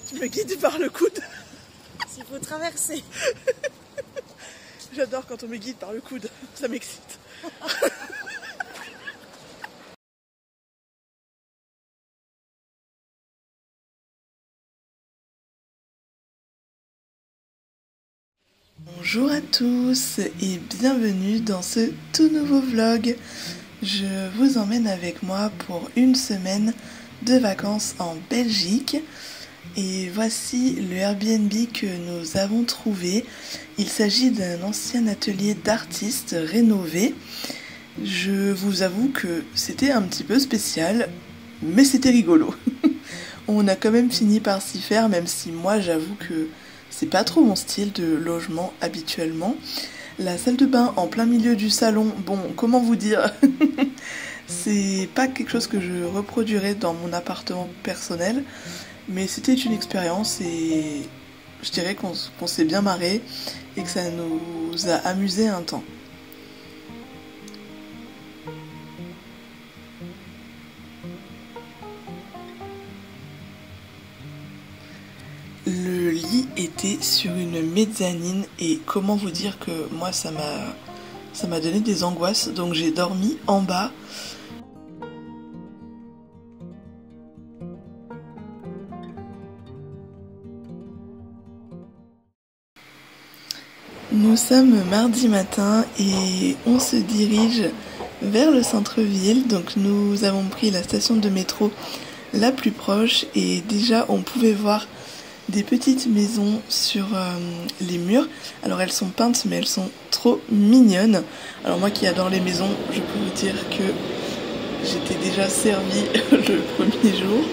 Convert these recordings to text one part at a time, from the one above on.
Tu me guides par le coude. S'il faut traverser. J'adore quand on me guide par le coude, ça m'excite. Bonjour à tous et bienvenue dans ce tout nouveau vlog. Je vous emmène avec moi pour une semaine de vacances en Belgique. Et voici le Airbnb que nous avons trouvé. Il s'agit d'un ancien atelier d'artistes rénové. Je vous avoue que c'était un petit peu spécial, mais c'était rigolo. On a quand même fini par s'y faire, même si moi j'avoue que c'est pas trop mon style de logement habituellement. La salle de bain en plein milieu du salon, bon, comment vous dire, c'est pas quelque chose que je reproduirais dans mon appartement personnel. Mais c'était une expérience et je dirais qu'on s'est bien marré et que ça nous a amusé un temps. Le lit était sur une mezzanine et comment vous dire que moi ça m'a donné des angoisses, donc j'ai dormi en bas. Nous sommes mardi matin et on se dirige vers le centre-ville. Donc nous avons pris la station de métro la plus proche et déjà on pouvait voir des petites maisons sur les murs. Alors elles sont peintes mais elles sont trop mignonnes. Alors moi qui adore les maisons, je peux vous dire que j'étais déjà servie le premier jour.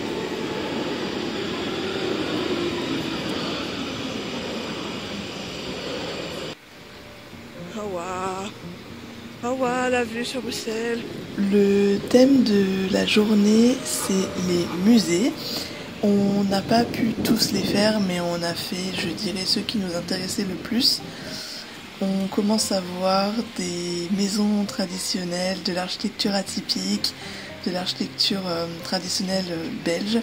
Oh waouh, la vue sur Bruxelles. Le thème de la journée, c'est les musées. On n'a pas pu tous les faire, mais on a fait, je dirais, ceux qui nous intéressaient le plus. On commence à voir des maisons traditionnelles, de l'architecture atypique, de l'architecture traditionnelle belge.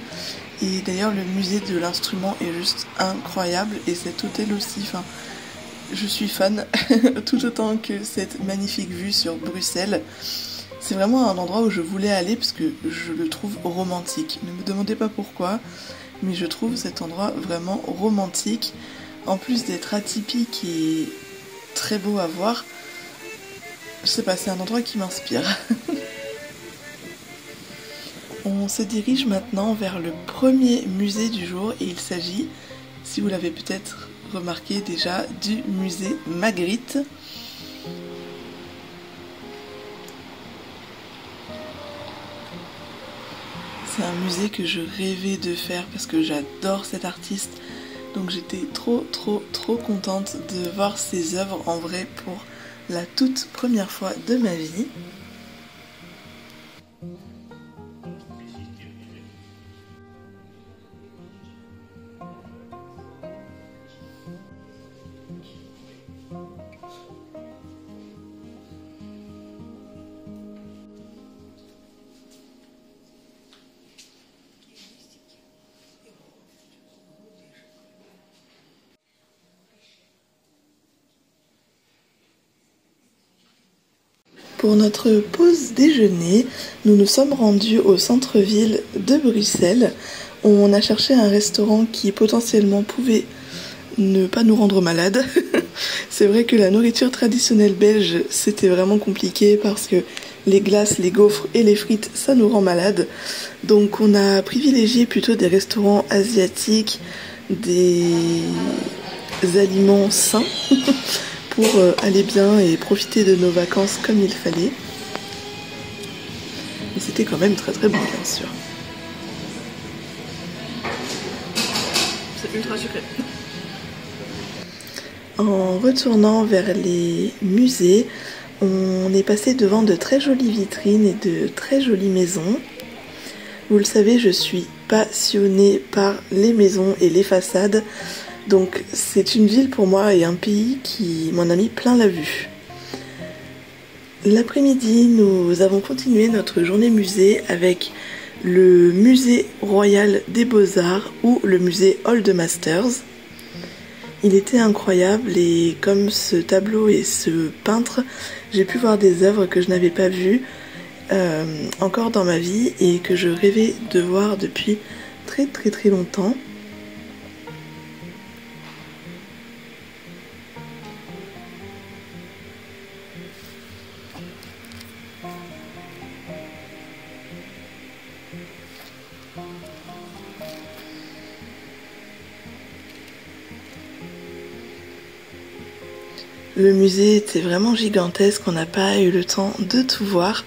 Et d'ailleurs, le musée de l'instrument est juste incroyable. Et cet hôtel aussi, enfin... Je suis fan, tout autant que cette magnifique vue sur Bruxelles. C'est vraiment un endroit où je voulais aller parce que je le trouve romantique. Ne me demandez pas pourquoi, mais je trouve cet endroit vraiment romantique. En plus d'être atypique et très beau à voir, je sais pas, c'est un endroit qui m'inspire. On se dirige maintenant vers le premier musée du jour et il s'agit, si vous l'avez peut-être remarqué déjà, du musée Magritte. C'est un musée que je rêvais de faire parce que j'adore cet artiste. Donc j'étais trop contente de voir ses œuvres en vrai pour la toute première fois de ma vie. Pour notre pause déjeuner, nous nous sommes rendus au centre-ville de Bruxelles. On a cherché un restaurant qui potentiellement pouvait ne pas nous rendre malades. C'est vrai que la nourriture traditionnelle belge, c'était vraiment compliqué parce que les glaces, les gaufres et les frites, ça nous rend malades. Donc on a privilégié plutôt des restaurants asiatiques, des aliments sains. Pour aller bien et profiter de nos vacances comme il fallait. Mais c'était quand même très bon, bien sûr. C'est ultra sucré. En retournant vers les musées, on est passé devant de très jolies vitrines et de très jolies maisons. Vous le savez, je suis passionnée par les maisons et les façades. Donc c'est une ville pour moi et un pays qui m'en a mis plein la vue. L'après-midi, nous avons continué notre journée musée avec le musée royal des beaux-arts ou le musée Old Masters. Il était incroyable et comme ce tableau et ce peintre, j'ai pu voir des œuvres que je n'avais pas vues encore dans ma vie et que je rêvais de voir depuis très longtemps. Le musée était vraiment gigantesque, on n'a pas eu le temps de tout voir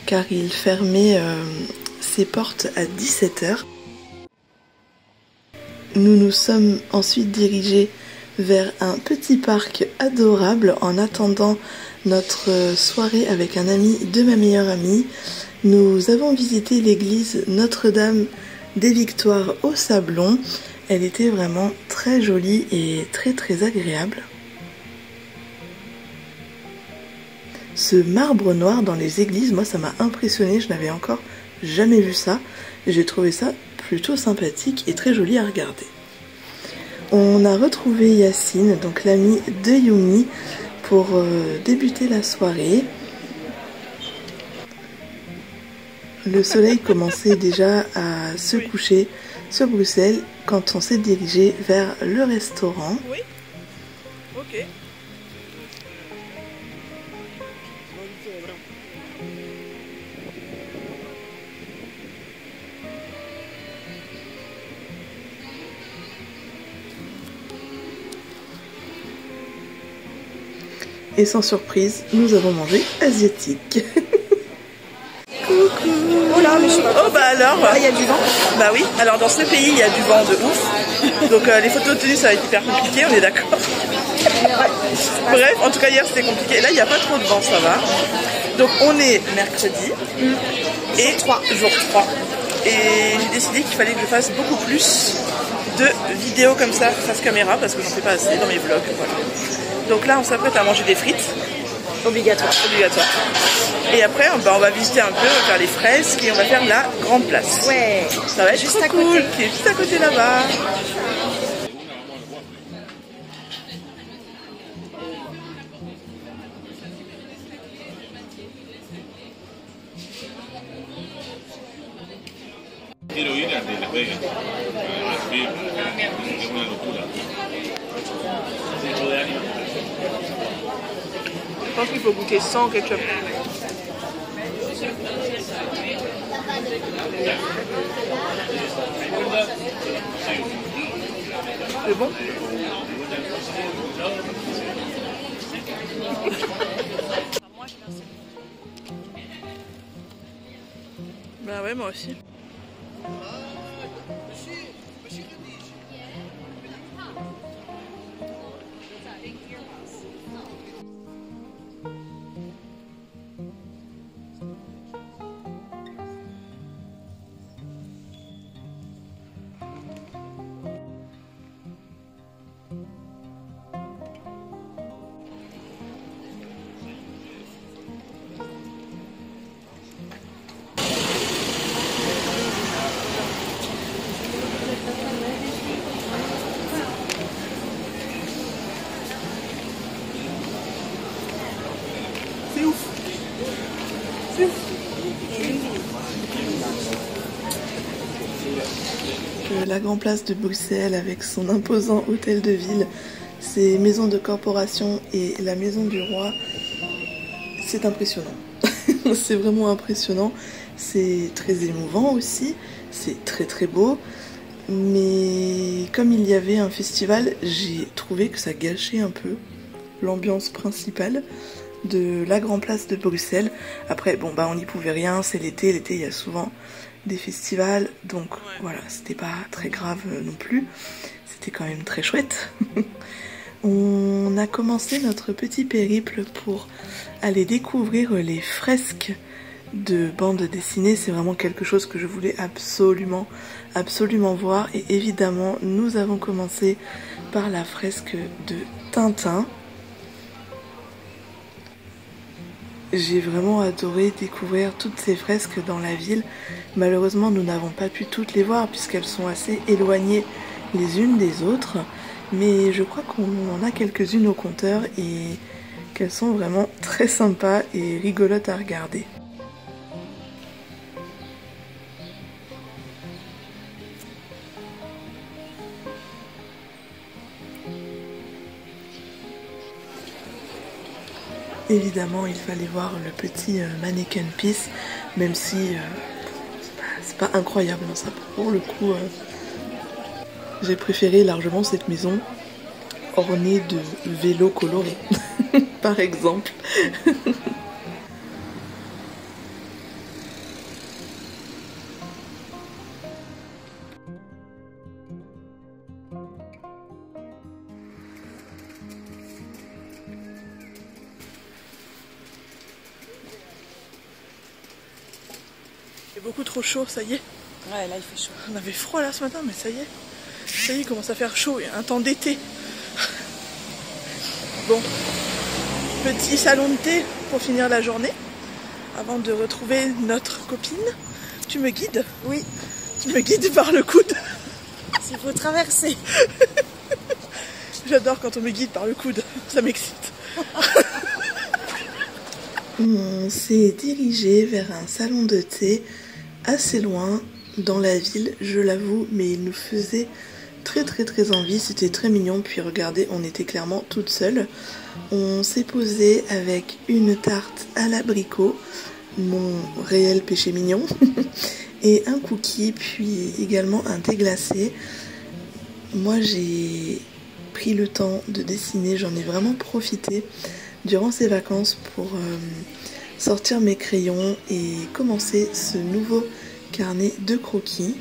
car il fermait ses portes à 17 h. Nous nous sommes ensuite dirigés vers un petit parc adorable en attendant notre soirée avec un ami de ma meilleure amie. Nous avons visité l'église Notre-Dame des Victoires au Sablon. Elle était vraiment très jolie et très agréable. Ce marbre noir dans les églises, moi ça m'a impressionné, je n'avais encore jamais vu ça. J'ai trouvé ça plutôt sympathique et très joli à regarder. On a retrouvé Yacine, donc l'ami de Yumi, pour débuter la soirée. Le soleil commençait déjà à se coucher sur Bruxelles quand on s'est dirigé vers le restaurant. Oui. Ok. Et sans surprise, nous avons mangé asiatique. Coucou. Oh là, mais je sais pas. Oh bah alors. Il y a du vent. Bah oui, alors dans ce pays il y a du vent de ouf. Donc les photos tenues ça va être hyper compliqué, on est d'accord. Bref, en tout cas hier c'était compliqué. Là il n'y a pas trop de vent, ça va. Donc on est mercredi et jour 3. Et j'ai décidé qu'il fallait que je fasse beaucoup plus de vidéos comme ça face caméra parce que j'en fais pas assez dans mes vlogs. Voilà. Donc là on s'apprête à manger des frites. Obligatoire. Et après on va visiter un peu, on va faire les fresques et on va faire la grande place. Ouais. Ça va être juste trop cool, qui est juste à côté là-bas. Quiero ir a Las Vegas. Sí, es una locura. Je pense qu'il faut goûter sans ketchup. C'est bon? Bah ouais, moi aussi. La grande place de Bruxelles avec son imposant hôtel de ville, ses maisons de corporation et la maison du roi, c'est impressionnant. C'est vraiment impressionnant, c'est très émouvant aussi, c'est très beau, mais comme il y avait un festival, j'ai trouvé que ça gâchait un peu l'ambiance principale de la grande place de Bruxelles. Après bon bah on n'y pouvait rien, c'est l'été il y a souvent des festivals, donc voilà, c'était pas très grave non plus, c'était quand même très chouette. On a commencé notre petit périple pour aller découvrir les fresques de bande dessinée. C'est vraiment quelque chose que je voulais absolument voir, et évidemment nous avons commencé par la fresque de Tintin. J'ai vraiment adoré découvrir toutes ces fresques dans la ville. Malheureusement, nous n'avons pas pu toutes les voir puisqu'elles sont assez éloignées les unes des autres. Mais je crois qu'on en a quelques-unes au compteur et qu'elles sont vraiment très sympas et rigolotes à regarder. Évidemment, il fallait voir le petit mannequin piece, même si c'est pas incroyable, hein, ça. Pour le coup, j'ai préféré largement cette maison ornée de vélos colorés, par exemple. Il est beaucoup trop chaud, ça y est. Ouais, là il fait chaud. On avait froid là ce matin, mais ça y est. Ça y est, il commence à faire chaud. Il y a un temps d'été. Bon, petit salon de thé pour finir la journée. Avant de retrouver notre copine. Tu me guides? Oui. Tu me guides par le coude. S'il faut traverser. J'adore quand on me guide par le coude. Ça m'excite. On s'est dirigé vers un salon de thé assez loin dans la ville, je l'avoue, mais il nous faisait très envie, c'était très mignon. Puis regardez, on était clairement toutes seules. On s'est posé avec une tarte à l'abricot, mon réel péché mignon, et un cookie, puis également un thé glacé. Moi j'ai pris le temps de dessiner, j'en ai vraiment profité durant ces vacances pour sortir mes crayons et commencer ce nouveau carnet de croquis.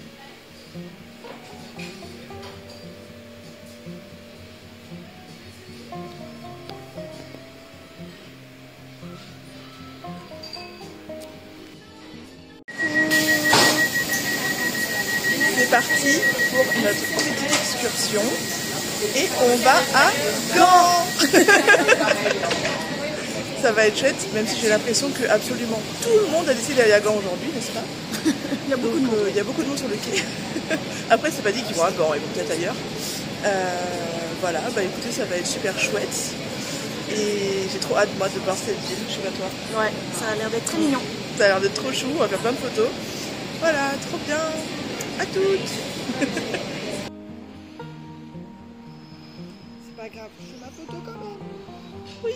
C'est parti pour notre petite excursion et on va à Gand. Ça va être chouette, même si j'ai l'impression que absolument tout le monde a décidé d'aller à Gand aujourd'hui, n'est-ce pas? Il y a beaucoup de monde. Il y a beaucoup de monde sur le quai. Après, c'est pas dit qu'ils vont à Gand, ils vont peut-être ailleurs. Voilà, bah écoutez, ça va être super chouette. Et j'ai trop hâte, moi, de voir cette ville, je sais pas toi. Ouais, ça a l'air d'être très mignon. Ça a l'air d'être trop chou, on va faire plein de photos. Voilà, trop bien. À toutes. C'est pas grave, je fais ma photo quand même. Oui.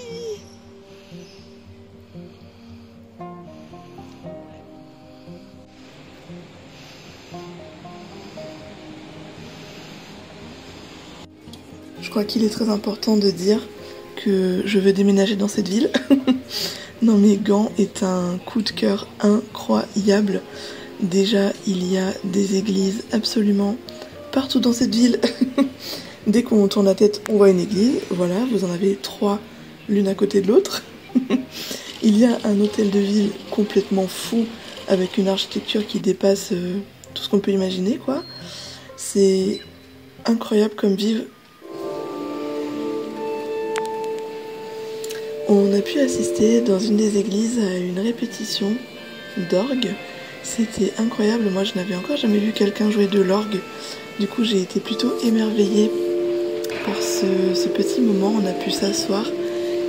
Je crois qu'il est très important de dire que je veux déménager dans cette ville. Non mais Gand est un coup de cœur incroyable. Déjà, il y a des églises absolument partout dans cette ville. Dès qu'on tourne la tête, on voit une église. Voilà, vous en avez 3 l'une à côté de l'autre. Il y a un hôtel de ville complètement fou avec une architecture qui dépasse tout ce qu'on peut imaginer, quoi. C'est incroyable comme vivre. On a pu assister dans une des églises à une répétition d'orgue. C'était incroyable, moi je n'avais encore jamais vu quelqu'un jouer de l'orgue. Du coup j'ai été plutôt émerveillée par ce petit moment. On a pu s'asseoir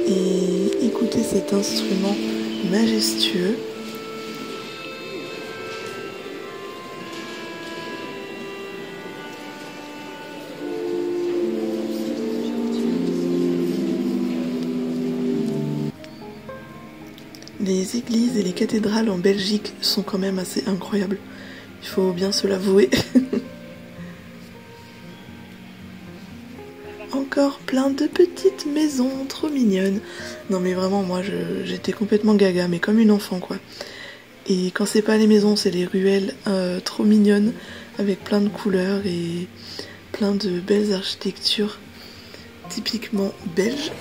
et écouter cet instrument majestueux. Les églises et les cathédrales en Belgique sont quand même assez incroyables. Il faut bien se l'avouer. Encore plein de petites maisons trop mignonnes. Non mais vraiment, moi j'étais complètement gaga, mais comme une enfant quoi. Et quand c'est pas les maisons, c'est les ruelles trop mignonnes, avec plein de couleurs et plein de belles architectures typiquement belges.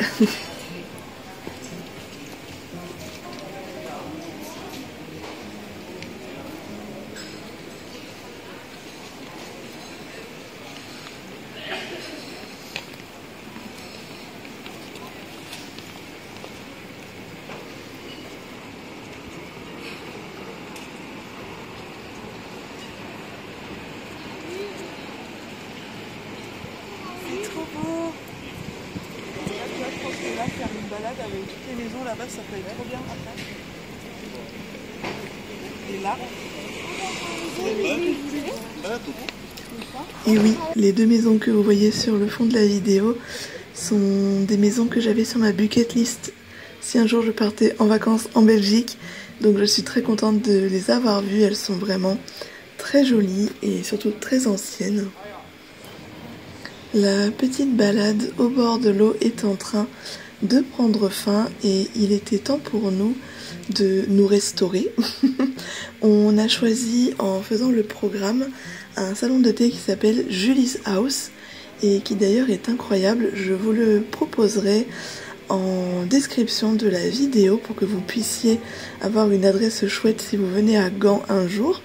là, faire une balade avec toutes les maisons là-bas, ça peut être trop bien après. Et là, et oui, les deux maisons que vous voyez sur le fond de la vidéo sont des maisons que j'avais sur ma bucket list si un jour je partais en vacances en Belgique. Donc je suis très contente de les avoir vues, elles sont vraiment très jolies et surtout très anciennes. La petite balade au bord de l'eau est en train de prendre fin et il était temps pour nous de nous restaurer. On a choisi en faisant le programme un salon de thé qui s'appelle Julie's House et qui d'ailleurs est incroyable. Je vous le proposerai en description de la vidéo pour que vous puissiez avoir une adresse chouette si vous venez à Gand un jour.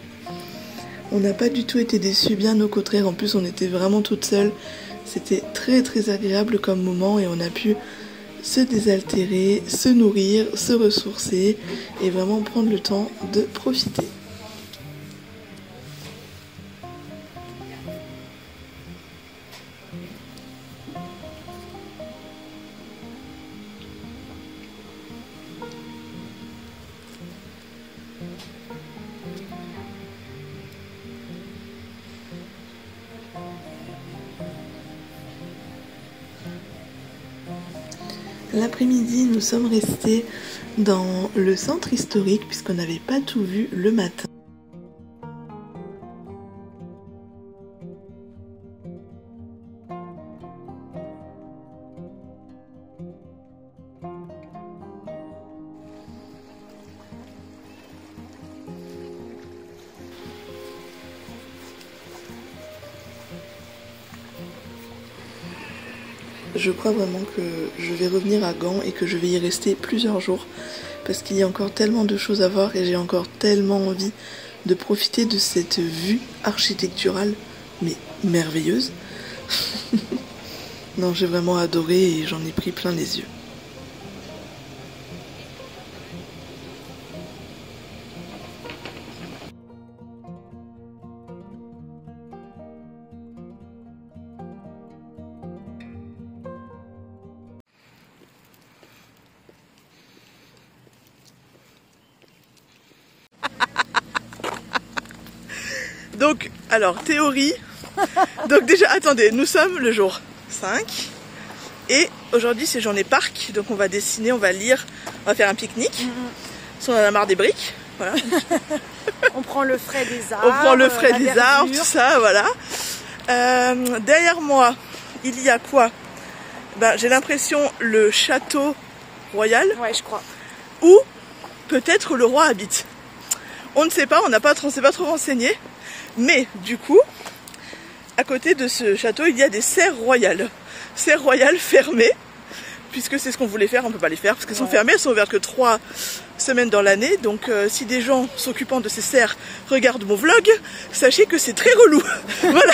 On n'a pas du tout été déçus, bien au contraire, en plus on était vraiment toutes seules. C'était très très agréable comme moment et on a pu se désaltérer, se nourrir, se ressourcer et vraiment prendre le temps de profiter. L'après-midi, nous sommes restés dans le centre historique puisqu'on n'avait pas tout vu le matin. Je crois vraiment que je vais revenir à Gand et que je vais y rester plusieurs jours parce qu'il y a encore tellement de choses à voir et j'ai encore tellement envie de profiter de cette vue architecturale mais merveilleuse. Non, j'ai vraiment adoré et j'en ai pris plein les yeux. donc, alors, théorie. Donc déjà, attendez, nous sommes le jour 5. Et aujourd'hui, c'est journée parc. Donc on va dessiner, on va lire, on va faire un pique-nique. Si on en a marre des briques, voilà. On prend le frais des arbres. On prend le frais des arbres, tout ça, voilà. Derrière moi, il y a quoi? Ben, j'ai l'impression le château royal. Ouais, je crois. Où peut-être le roi habite. On ne sait pas, on s'est pas trop renseigné. Mais du coup, à côté de ce château, il y a des serres royales. Serres royales fermées, puisque c'est ce qu'on voulait faire, on ne peut pas les faire, parce qu'elles sont fermées, elles sont ouvertes que 3 semaines dans l'année. Donc si des gens s'occupant de ces serres regardent mon vlog, sachez que c'est très relou. Voilà.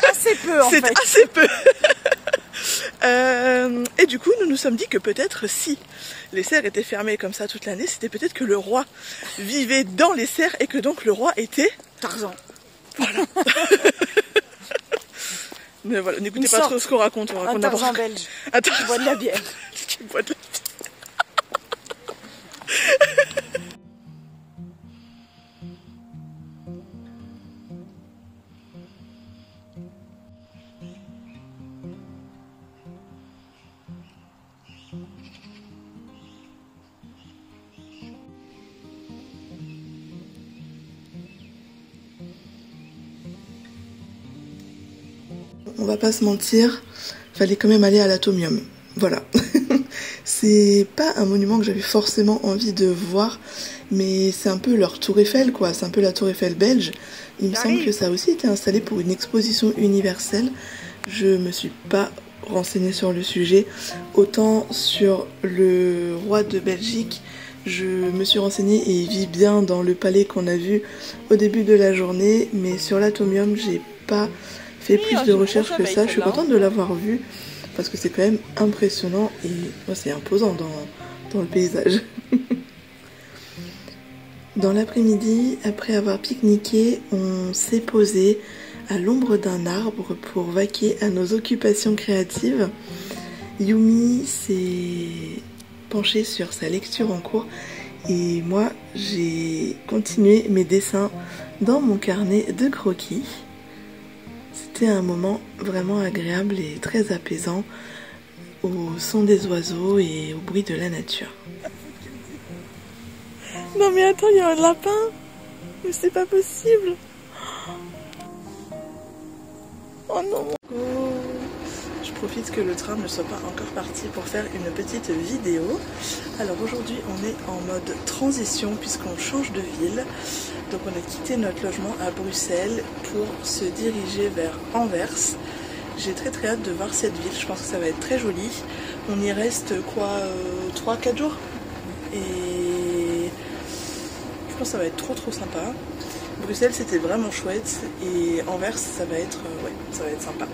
C'est assez peu en fait. C'est assez peu. Et du coup, nous nous sommes dit que peut-être si les serres étaient fermées comme ça toute l'année, c'était peut-être que le roi vivait dans les serres et que donc le roi était Tarzan. Voilà. Mais voilà, n'écoutez pas trop ce qu'on raconte. On raconte un Tarzan belge. Qui boit de la bière. Qui boit de la bière. On va pas se mentir, fallait quand même aller à l'Atomium. Voilà. C'est pas un monument que j'avais forcément envie de voir, mais c'est un peu leur tour Eiffel, quoi. C'est un peu la tour Eiffel belge. Il me semble que ça a aussi été installé pour une exposition universelle. Je me suis pas renseignée sur le sujet. Autant sur le roi de Belgique, je me suis renseignée et il vit bien dans le palais qu'on a vu au début de la journée, mais sur l'Atomium, j'ai pas fait plus de recherches que ça. Je suis contente de l'avoir vu parce que c'est quand même impressionnant et c'est imposant dans le paysage. Dans l'après-midi, après avoir pique-niqué, on s'est posé à l'ombre d'un arbre pour vaquer à nos occupations créatives. Yumi s'est penchée sur sa lecture en cours et moi j'ai continué mes dessins dans mon carnet de croquis. C'était un moment vraiment agréable et très apaisant au son des oiseaux et au bruit de la nature. Non mais attends, il y a un lapin. Mais c'est pas possible. Oh non. Oh. Je profite que le train ne soit pas encore parti pour faire une petite vidéo. Alors aujourd'hui on est en mode transition puisqu'on change de ville. Donc on a quitté notre logement à Bruxelles pour se diriger vers Anvers. J'ai très hâte de voir cette ville, je pense que ça va être très joli. On y reste quoi, 3-4 jours. Et je pense que ça va être trop sympa. Bruxelles c'était vraiment chouette et Anvers ça va être sympa.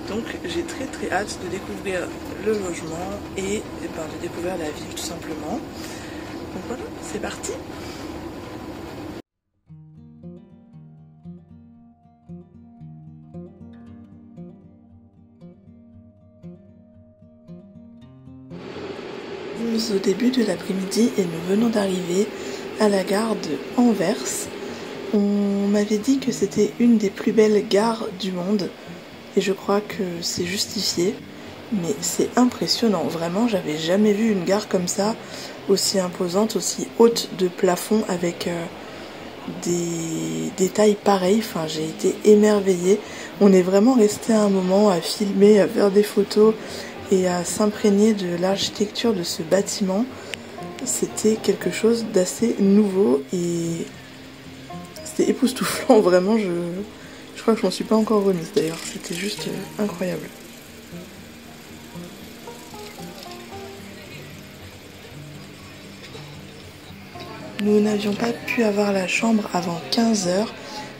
Donc j'ai très hâte de découvrir le logement et de découvrir la ville tout simplement. Donc voilà, c'est parti. Nous sommes au début de l'après-midi et nous venons d'arriver à la gare de Anvers. On m'avait dit que c'était une des plus belles gares du monde et je crois que c'est justifié, mais c'est impressionnant, vraiment j'avais jamais vu une gare comme ça, aussi imposante, aussi haute de plafond avec des détails pareils, enfin j'ai été émerveillée. On est vraiment resté un moment à filmer, à faire des photos et à s'imprégner de l'architecture de ce bâtiment. C'était quelque chose d'assez nouveau et c'était époustouflant, vraiment, je crois que je m'en suis pas encore remise d'ailleurs, c'était juste incroyable. Nous n'avions pas pu avoir la chambre avant 15 h,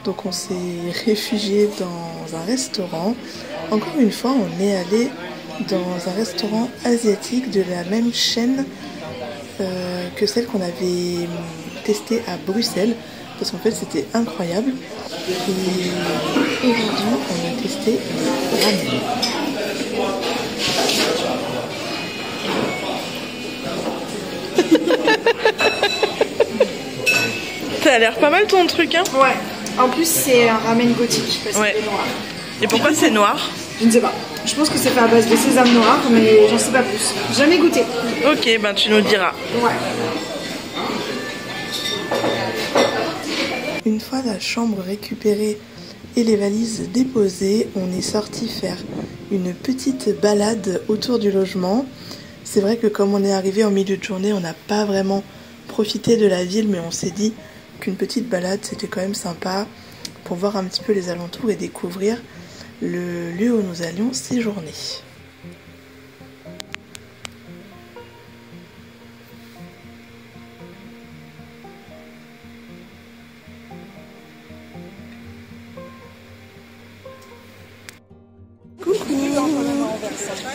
donc on s'est réfugié dans un restaurant. Encore une fois, on est allé dans un restaurant asiatique de la même chaîne que celle qu'on avait testée à Bruxelles. Parce qu'en fait c'était incroyable. Et aujourd'hui on a testé le ramen. Ça a l'air pas mal ton truc hein. Ouais, en plus c'est un ramen gothique parce qu'il est noir. Et pourquoi c'est noir? Je ne sais pas. Je pense que c'est fait à base de sésame noir mais j'en sais pas plus. Jamais goûté. Ok, ben tu nous diras. Ouais. Une fois la chambre récupérée et les valises déposées, on est sorti faire une petite balade autour du logement. C'est vrai que comme on est arrivé en milieu de journée, on n'a pas vraiment profité de la ville, mais on s'est dit qu'une petite balade c'était quand même sympa pour voir un petit peu les alentours et découvrir le lieu où nous allions séjourner.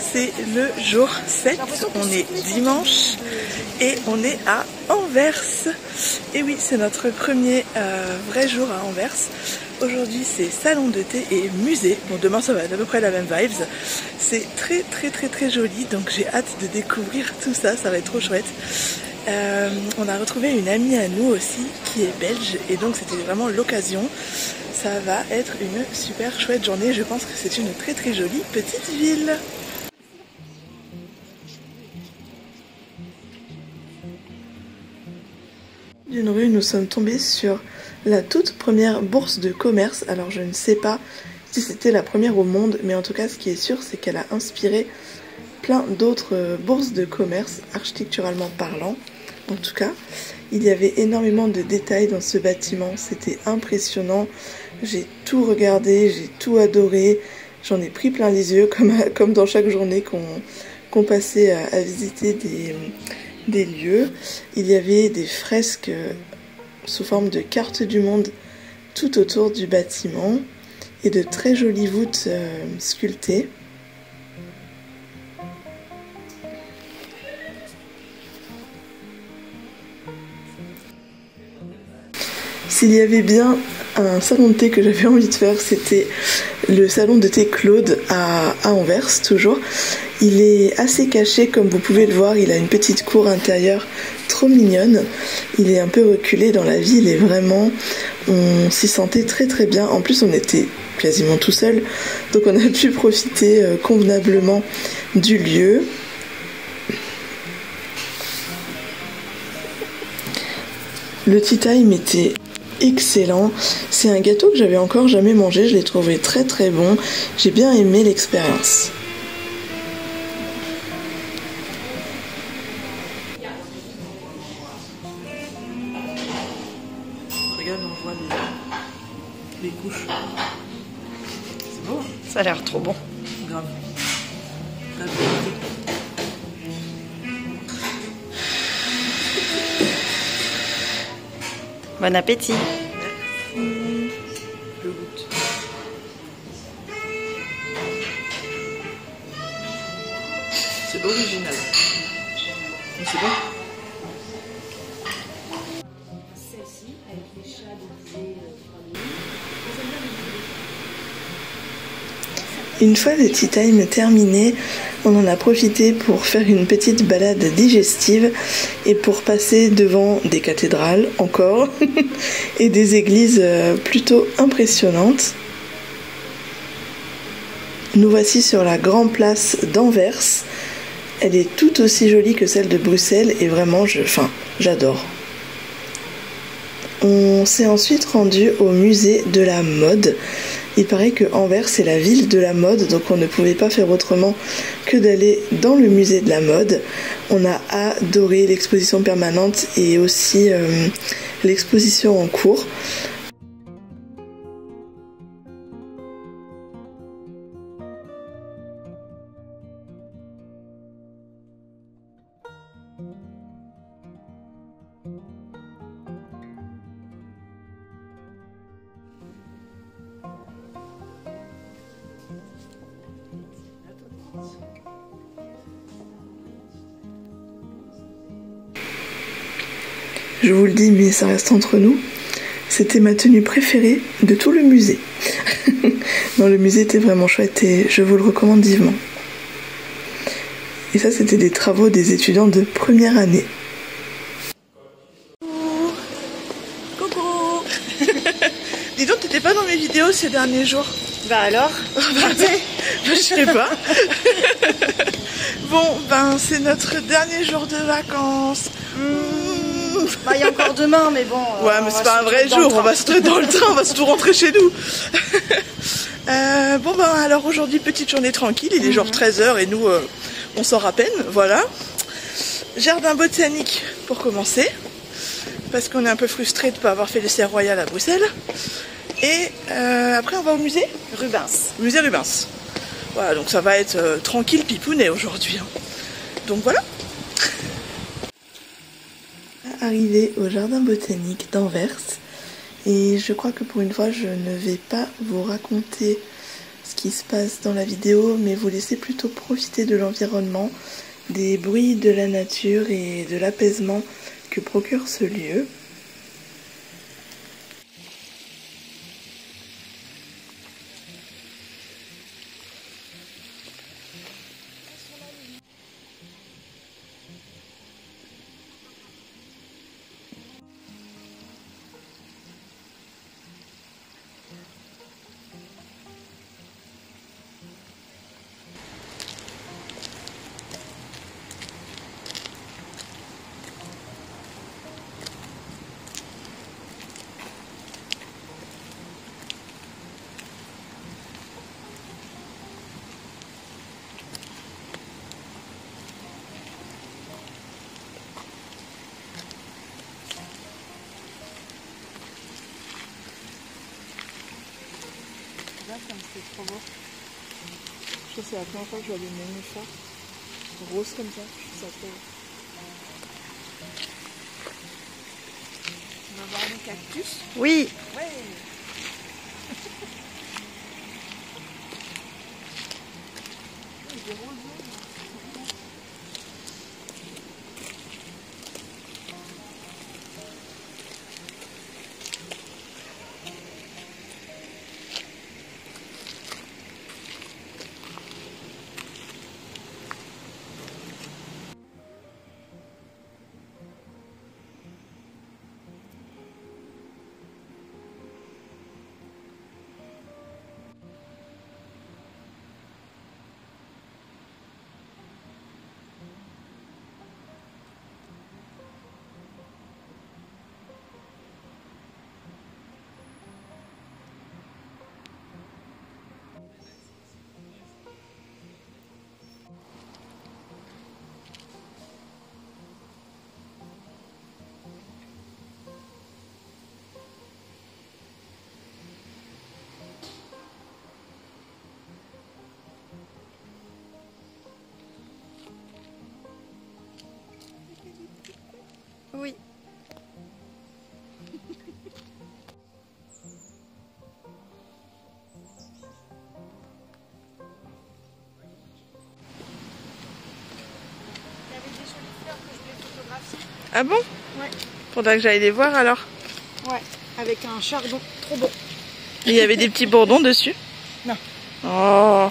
C'est le jour 7, on est dimanche et on est à Anvers. Et oui, c'est notre premier vrai jour à Anvers. Aujourd'hui c'est salon de thé et musée. Bon, demain ça va être à peu près la même vibes. C'est très joli, donc j'ai hâte de découvrir tout ça, ça va être trop chouette. On a retrouvé une amie à nous aussi qui est belge et donc c'était vraiment l'occasion. Ça va être une super chouette journée, je pense que c'est une très jolie petite ville. D'une rue, nous sommes tombés sur la toute première bourse de commerce. Alors je ne sais pas si c'était la première au monde, mais en tout cas ce qui est sûr c'est qu'elle a inspiré plein d'autres bourses de commerce, architecturalement parlant. En tout cas, il y avait énormément de détails dans ce bâtiment, c'était impressionnant. J'ai tout regardé, j'ai tout adoré, j'en ai pris plein les yeux comme dans chaque journée qu'on passait à visiter des lieux. Il y avait des fresques sous forme de carte du monde tout autour du bâtiment et de très jolies voûtes sculptées. S'il y avait bien un salon de thé que j'avais envie de faire, c'était le salon de thé Claude à Anvers toujours. Il est assez caché comme vous pouvez le voir, il a une petite cour intérieure trop mignonne. Il est un peu reculé dans la ville et vraiment on s'y sentait très très bien. En plus on était quasiment tout seul, donc on a pu profiter convenablement du lieu. Le tea time était excellent. C'est un gâteau que j'avais encore jamais mangé. Je l'ai trouvé très très bon. J'ai bien aimé l'expérience. Regarde, on voit les couches. C'est beau. Ça a l'air trop bon. Grave. Bon appétit. Je goûte. C'est original. Mais c'est bon. Celle-ci, avec les chats Une fois le tea time terminé, on en a profité pour faire une petite balade digestive et pour passer devant des cathédrales encore et des églises plutôt impressionnantes. Nous voici sur la grande place d'Anvers. Elle est tout aussi jolie que celle de Bruxelles et vraiment, j'adore. On s'est ensuite rendu au musée de la mode. Il paraît que Anvers c'est la ville de la mode, donc on ne pouvait pas faire autrement que d'aller dans le musée de la mode. On a adoré l'exposition permanente et aussi l'exposition en cours. Je vous le dis, mais ça reste entre nous. C'était ma tenue préférée de tout le musée. Non, le musée était vraiment chouette et je vous le recommande vivement. Et ça, c'était des travaux des étudiants de première année. Coucou. Dis donc, t'étais pas dans mes vidéos ces derniers jours? Bah alors? Je sais pas. Bon, ben c'est notre dernier jour de vacances. Bah, il y a encore demain, mais bon. Ouais, mais c'est pas un vrai jour, on va se mettre dans le train, on va se tout rentrer chez nous. Bon, ben alors aujourd'hui, petite journée tranquille, il est genre 13h et nous, on sort à peine, voilà. Jardin botanique pour commencer, parce qu'on est un peu frustrés de ne pas avoir fait les serres royales à Bruxelles. Et après, on va au musée Rubens. Musée Rubens. Voilà, donc ça va être tranquille pipounet aujourd'hui. Hein. Donc voilà. Arrivé au jardin botanique d'Anvers et je crois que pour une fois je ne vais pas vous raconter ce qui se passe dans la vidéo mais vous laisser plutôt profiter de l'environnement, des bruits de la nature et de l'apaisement que procure ce lieu. Ça me fait trop beau. Je trouve que c'est la première fois que je vois des nénuphars roses comme ça. Je trouve ça trop beau. On va voir les cactus. Oui. Ouais. Des roseaux. Ah bon? Ouais. Faudra que j'aille les voir alors. Ouais, avec un chardon trop bon. Et il y avait des petits bourdons dessus? Non. Oh.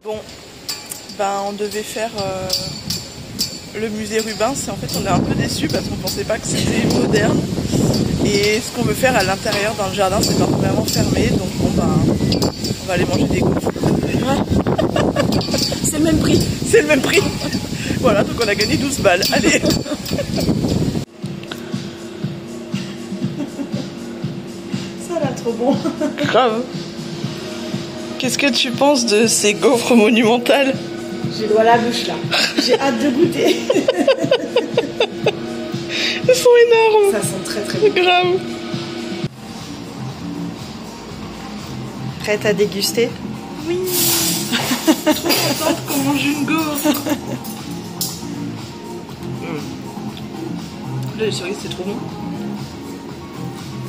Bon, ben on devait faire le musée Rubens et en fait on est un peu déçus parce qu'on pensait pas que c'était moderne. Et ce qu'on veut faire à l'intérieur dans le jardin c'est pas vraiment fermé, donc bon ben on va aller manger des gaufres. Ouais. C'est le même prix. C'est le même prix. Voilà, donc on a gagné 12 balles. Allez. Ça a l'air trop bon. Grave. Qu'est-ce que tu penses de ces gaufres monumentales? J'ai l'eau à la bouche là. J'ai hâte de goûter. Elles sont énormes. Ça sent très très bon. Grave. Prête à déguster? Oui. Trop contente qu'on mange une gaufre. Là, les cerises, c'est trop bon.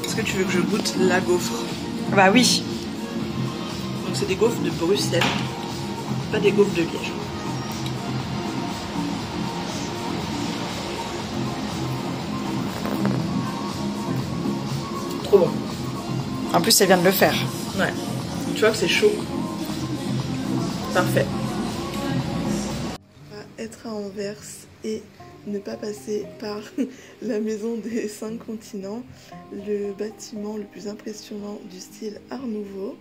Est-ce que tu veux que je goûte la gaufre? Bah oui. Donc c'est des gaufres de Bruxelles, pas des gaufres de Liège. Trop bon. En plus, elle vient de le faire. Ouais. Tu vois que c'est chaud. Parfait. On va être à Anvers et ne pas passer par la maison des 5 continents, le bâtiment le plus impressionnant du style Art Nouveau.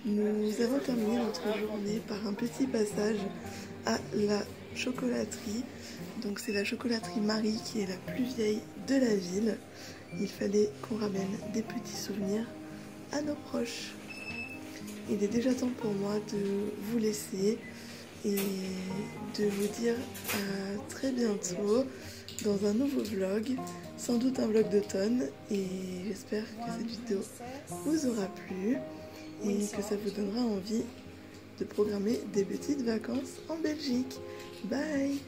Nous avons terminé notre journée par un petit passage à la chocolaterie. Donc c'est la chocolaterie Marie qui est la plus vieille de la ville. Il fallait qu'on ramène des petits souvenirs à nos proches. Il est déjà temps pour moi de vous laisser et de vous dire à très bientôt dans un nouveau vlog, sans doute un vlog d'automne, et j'espère que cette vidéo vous aura plu et que ça vous donnera envie de programmer des petites vacances en Belgique. Bye!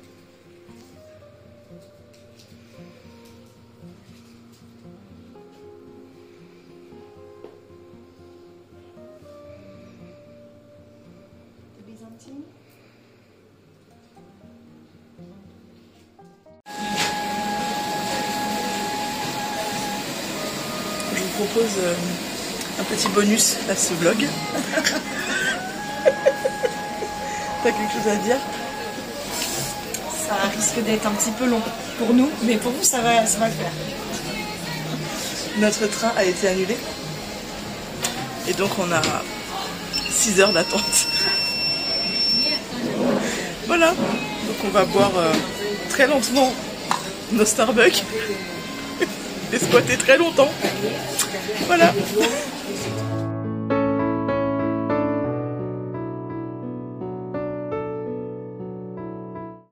Je vous propose un petit bonus à ce vlog. T'as quelque chose à dire? Ça risque d'être un petit peu long pour nous, mais pour vous, ça va le faire. Notre train a été annulé. Et donc on a 6 heures d'attente. Voilà. Donc on va boire très lentement nos Starbucks. Et squatter très longtemps. Voilà.